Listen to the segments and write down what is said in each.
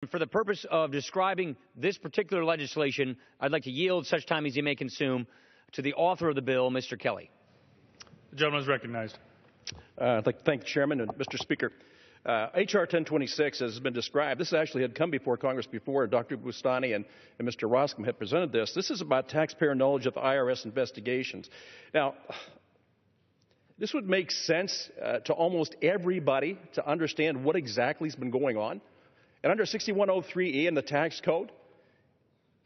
For the purpose of describing this particular legislation, I'd like to yield such time as he may consume to the author of the bill, Mr. Kelly. The gentleman is recognized. I'd like to thank the Chairman and Mr. Speaker. H.R. 1026 has been described. This actually had come before Congress before. Dr. Bustani and Mr. Roscom had presented this. This is about taxpayer knowledge of IRS investigations. Now, this would make sense to almost everybody to understand what exactly has been going on. And under 6103E in the tax code,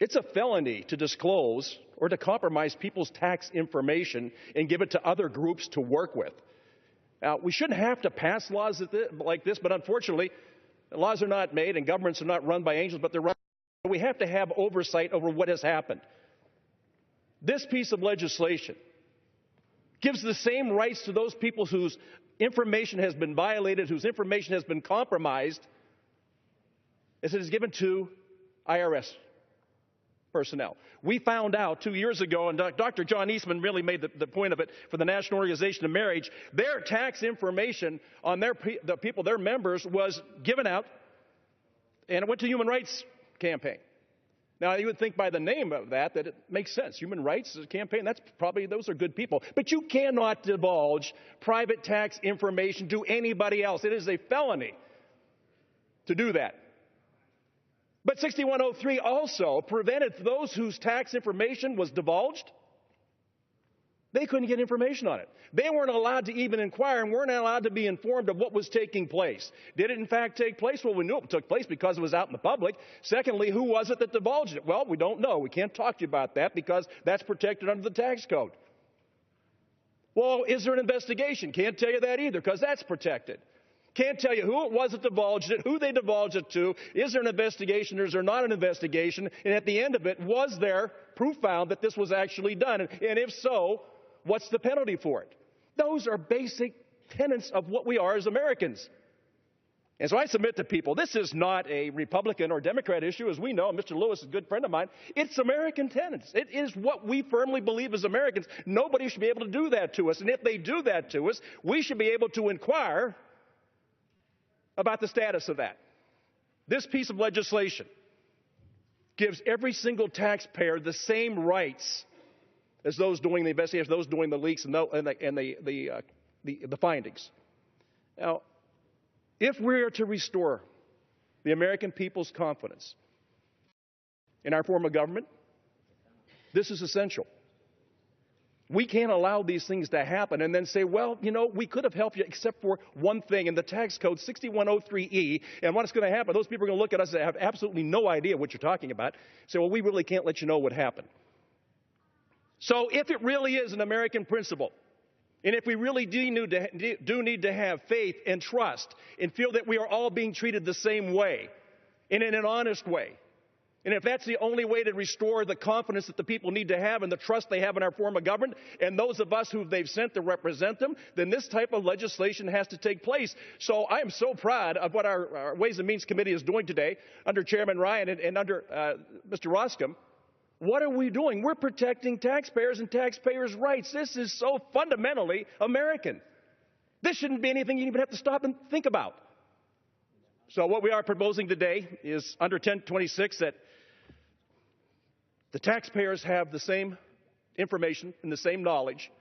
it's a felony to disclose or to compromise people's tax information and give it to other groups to work with. Now, we shouldn't have to pass laws like this, but unfortunately, laws are not made and governments are not run by angels, but they're run. We have to have oversight over what has happened. This piece of legislation gives the same rights to those people whose information has been violated, whose information has been compromised, as it is given to IRS personnel. We found out 2 years ago, and Dr. John Eastman really made the point of it for the National Organization of Marriage, their tax information on the people, their members, was given out, and it went to Human Rights Campaign. Now, you would think by the name of that it makes sense. Human Rights Campaign, those are good people. But you cannot divulge private tax information to anybody else. It is a felony to do that. But 6103 also prevented those whose tax information was divulged. They couldn't get information on it. They weren't allowed to even inquire and weren't allowed to be informed of what was taking place. Did it in fact take place? Well, we knew it took place because it was out in the public. Secondly, who was it that divulged it? Well, we don't know. We can't talk to you about that because that's protected under the tax code. Well, is there an investigation? Can't tell you that either because that's protected. Can't tell you who it was that divulged it, who they divulged it to, is there an investigation or is there not an investigation, and at the end of it, was there proof found that this was actually done, and if so, what's the penalty for it? Those are basic tenets of what we are as Americans. And so I submit to people, this is not a Republican or Democrat issue, as we know, and Mr. Lewis is a good friend of mine. It's American tenets. It is what we firmly believe as Americans. Nobody should be able to do that to us, and if they do that to us, we should be able to inquire about the status of that. This piece of legislation gives every single taxpayer the same rights as those doing the investigation, those doing the leaks and the findings. Now, if we are to restore the American people's confidence in our form of government, this is essential. We can't allow these things to happen and then say, well, you know, we could have helped you except for one thing in the tax code 6103E. And what's going to happen? Those people are going to look at us and have absolutely no idea what you're talking about. Say, well, we really can't let you know what happened. So if it really is an American principle, and if we really do need to have faith and trust and feel that we are all being treated the same way and in an honest way, and if that's the only way to restore the confidence that the people need to have and the trust they have in our form of government and those of us who they've sent to represent them, then this type of legislation has to take place. So I am so proud of what our Ways and Means Committee is doing today under Chairman Ryan and under Mr. Roscom. What are we doing? We're protecting taxpayers and taxpayers' rights. This is so fundamentally American. This shouldn't be anything you even have to stop and think about. So what we are proposing today is under 1026 that the taxpayers have the same information and the same knowledge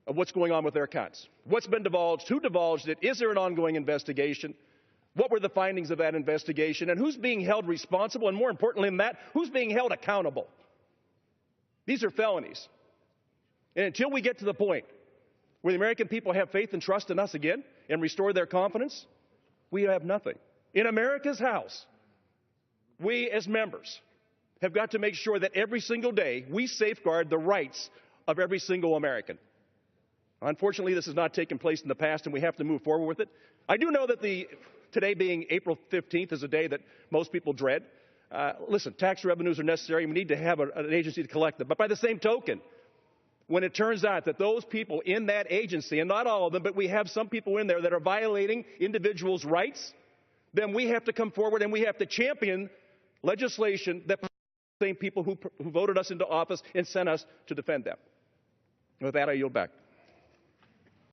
of what's going on with their accounts. What's been divulged, who divulged it, is there an ongoing investigation, what were the findings of that investigation, and who's being held responsible, and more importantly than that, who's being held accountable. These are felonies. And until we get to the point where the American people have faith and trust in us again and restore their confidence, we have nothing. In America's house, we as members have got to make sure that every single day we safeguard the rights of every single American. Unfortunately, this has not taken place in the past, and we have to move forward with it. I do know that today being April 15th is a day that most people dread. Listen, tax revenues are necessary. We need to have an agency to collect them. But by the same token, when it turns out that those people in that agency, and not all of them, but we have some people in there that are violating individuals' rights, then we have to come forward and we have to champion legislation that the same people who voted us into office and sent us to defend them. With that, I yield back.